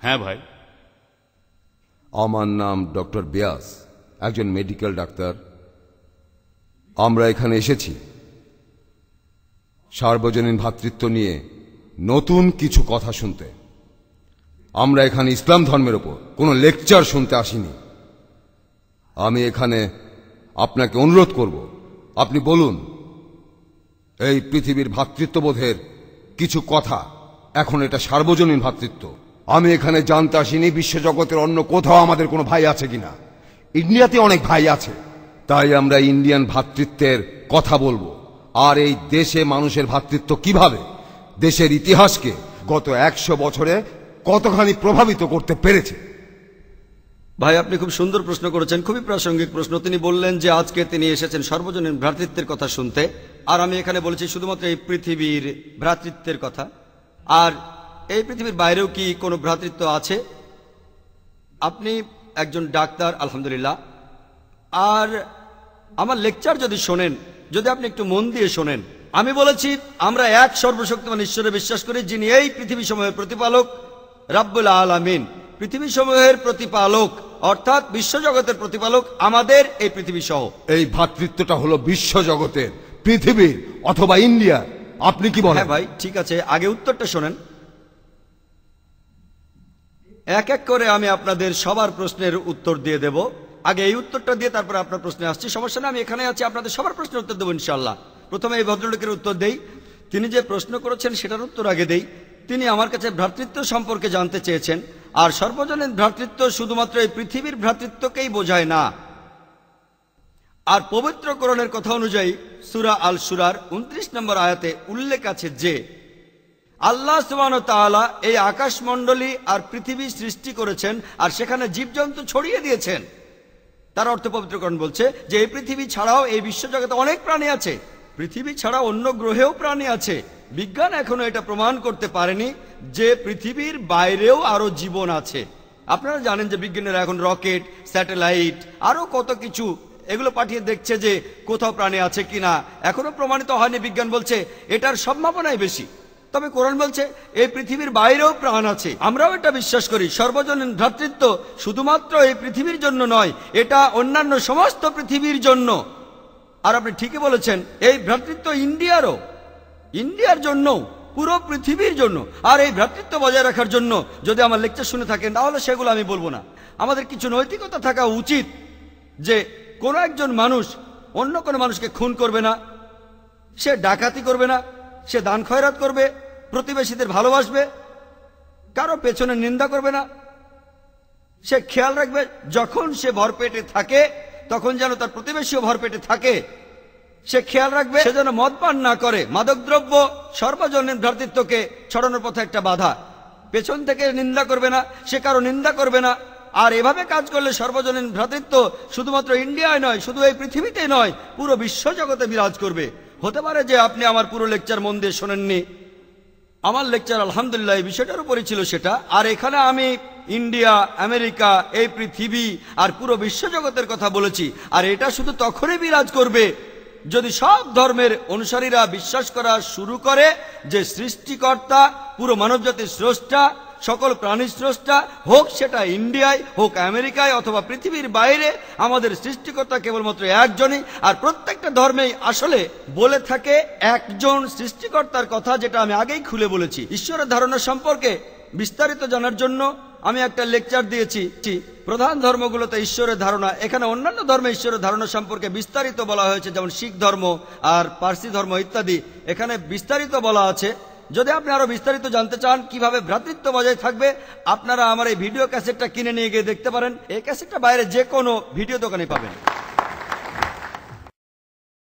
হ্যাঁ ভাই। আমার নাম ডক্টর ব্যাস, একজন মেডিকেল ডাক্তার। আমরা এখানে এসেছি সার্বজনীন ভ্রাতৃত্ব নিয়ে নতুন কিছু কথা শুনতে। আমরা এখানে ইসলাম ধর্মের ওপর কোনো লেকচার শুনতে আসিনি। আমি এখানে আপনাকে অনুরোধ করব, আপনি বলুন এই পৃথিবীর ভ্রাতৃত্ববোধের কিছু কথা। এখন এটা সার্বজনীন ভ্রাতৃত্ব। আমি এখানে জানতে আসিনি বিশ্বজগতের অন্য কোথাও আমাদের কোনো ভাই আছে কিনা। ইন্ডিয়াতে অনেক ভাই আছে, তাই আমরা ইন্ডিয়ান ভ্রাতৃত্বের কথা বলবো। আর এই দেশে মানুষের ভ্রাতৃত্ব কিভাবে দেশের ইতিহাসকে গত 100 বছরে কতখানি প্রভাবিত করতে পেরেছে। ভাই, আপনি খুব সুন্দর প্রশ্ন করেছেন, খুবই প্রাসঙ্গিক প্রশ্ন। তিনি বললেন যে আজকে তিনি এসেছেন সর্বজনীন ভ্রাতৃত্বের কথা শুনতে, আর আমি এখানে বলেছি শুধুমাত্র এই পৃথিবীর ভ্রাতৃত্বের কথা। আর এই পৃথিবীর বাইরেও কি কোনো ভ্রাতৃত্ব আছে? আপনি একজন ডাক্তার, আলহামদুলিল্লাহ। আর আমার লেকচার যদি শোনেন, যদি আপনি একটু মন দিয়ে শোনেন, আমি বলেছি আমরা এক সর্বশক্তিমান ঈশ্বরে বিশ্বাস করি, যিনি এই পৃথিবী সমূহের প্রতিপালক, রাব্বুল আলামিন। পৃথিবী সমূহের প্রতিপালক অর্থাৎ বিশ্বজগতের প্রতিপালক আমাদের এই পৃথিবী সহ। এই ভ্রাতৃত্বটা হলো বিশ্বজগতের, পৃথিবীর অথবা ইন্ডিয়া। আপনি কি বলেন? হ্যাঁ ভাই, ঠিক আছে, আগে উত্তরটা শোনেন। এক এক করে আমি আপনাদের সবার প্রশ্নের উত্তর দিয়ে দেব। আগে এই উত্তরটা দিয়ে তারপরে আপনার প্রশ্নে আসছি। সমস্যা না, আমি এখানে আছি, আপনাদের সবার প্রশ্নের উত্তর দেবো ইনশাআল্লাহ। প্রথমে এই ভদ্রলোকের উত্তর দেই। তিনি যে প্রশ্ন করেছেন সেটার উত্তর আগে দেই। তিনি আমার কাছে ভ্রাতৃত্ব সম্পর্কে জানতে চেয়েছেন। আর সর্বজনীন ভ্রাতৃত্ব শুধুমাত্র এই পৃথিবীর ভ্রাতৃত্বকেই বোঝায় না। আর পবিত্র কোরআনের কথা অনুযায়ী সূরা আল শুরার 29 নম্বর আয়াতে উল্লেখ আছে যে আল্লাহ সুবহানাহু ওয়া তাআলা এই আকাশমণ্ডলী আর পৃথিবী সৃষ্টি করেছেন আর সেখানে জীবজন্তু ছড়িয়ে দিয়েছেন। তার অর্থ পবিত্র কোরআন বলছে যে এই পৃথিবী ছাড়াও এই বিশ্বজগতে অনেক প্রাণী আছে। পৃথিবী ছাড়া অন্য গ্রহেও প্রাণী আছে। বিজ্ঞান এখনো এটা প্রমাণ করতে পারেনি যে পৃথিবীর বাইরেও আরো জীবন আছে। আপনারা জানেন যে বিজ্ঞানীরা এখন রকেট, স্যাটেলাইট, আরো কত কিছু এগুলো পাঠিয়ে দেখছে যে কোথাও প্রাণী আছে কিনা। এখনো প্রমাণিত হয়নি। বিজ্ঞান বলছে এটার সম্ভাবনাই বেশি। তবে কোরআন বলছে এই পৃথিবীর বাইরেও প্রাণ আছে। আমরাও এটা বিশ্বাস করি। সর্বজনীন ভ্রাতৃত্ব শুধুমাত্র এই পৃথিবীর জন্য নয়, এটা অন্যান্য সমস্ত পৃথিবীর জন্য। আর আপনি ঠিকই বলেছেন, এই ভ্রাতৃত্ব ইন্ডিয়ার জন্য, পুরো পৃথিবীর জন্য। আর এই ভ্রাতৃত্ব বজায় রাখার জন্য যদি আমার লেকচার শুনে থাকেন তাহলে সেগুলো আমি বলবো না। আমাদের কিছু নৈতিকতা থাকা উচিত যে কোনো একজন মানুষ অন্য কোনো মানুষকে খুন করবে না, সে ডাকাতি করবে না, সে দান খয়রাত করবে, প্রতিবেশীদের ভালোবাসবে, কারো পেছনে নিন্দা করবে না। সে খেয়াল রাখবে যখন সে ভরপেটে থাকে তখন যেন তার প্রতিবেশীও ভরপেটে থাকে। সে খেয়াল রাখবে সে যেন মদ পান না করে। মাদকদ্রব্য সর্বজনীন ভ্রাতৃত্বকে ছড়ানোর পথে একটা বাধা। পেছন থেকে নিন্দা করবে না, সে কারো নিন্দা করবে না। আর এভাবে কাজ করলে সর্বজনীন ভ্রাতৃত্ব শুধুমাত্র ইন্ডিয়ায় নয়, শুধু এই পৃথিবীতেই নয়, পুরো বিশ্বজগতে বিরাজ করবে। হতে পারে যে আপনি আমার পুরো লেকচার মন দিয়ে শোনেননি। আমার লেকচার আলহামদুলিল্লাহ এই বিষয়টার উপরই ছিল সেটা। আর এখানে আমি ইন্ডিয়া, আমেরিকা, এই পৃথিবী আর পুরো বিশ্বজগতের কথা বলেছি। আর এটা শুধু তখনই বিরাজ করবে যদি সব ধর্মের অনুসারীরা বিশ্বাস করা শুরু করে যে সৃষ্টিকর্তা, পুরো মানবজাতির স্রষ্টা, সকল প্রাণীর স্রষ্টা, হোক সেটা ইন্ডিয়ায়, হোক আমেরিকায় অথবা পৃথিবীর বাইরে, আমাদের সৃষ্টিকর্তা কেবলমাত্র একজনই। আর প্রত্যেকটা ধর্মেই আসলে বলে থাকে একজন সৃষ্টিকর্তার কথা, যেটা আমি আগেই খুলে বলেছি। ঈশ্বরের ধারণা সম্পর্কে বিস্তারিত জানার জন্য আমি একটা লেকচার দিয়েছি প্রধান ধর্মগুলোতে ঈশ্বরের ধারণা। এখানে অন্যান্য ধর্মে ঈশ্বরের ধারণা সম্পর্কে বিস্তারিত বলা হয়েছে, যেমন শিখ ধর্ম আর পার্সি ধর্ম ইত্যাদি। এখানে বিস্তারিত বলা আছে। যদি আপনি আরো বিস্তারিত জানতে চান কিভাবে ভ্রাতৃত্ব বজায় থাকবে, আপনারা আমার এই ভিডিও ক্যাসেটটা কিনে নিয়ে গিয়ে দেখতে পারেন। এই ক্যাসেটটা বাইরে যে কোনো ভিডিও দোকানে পাবেন।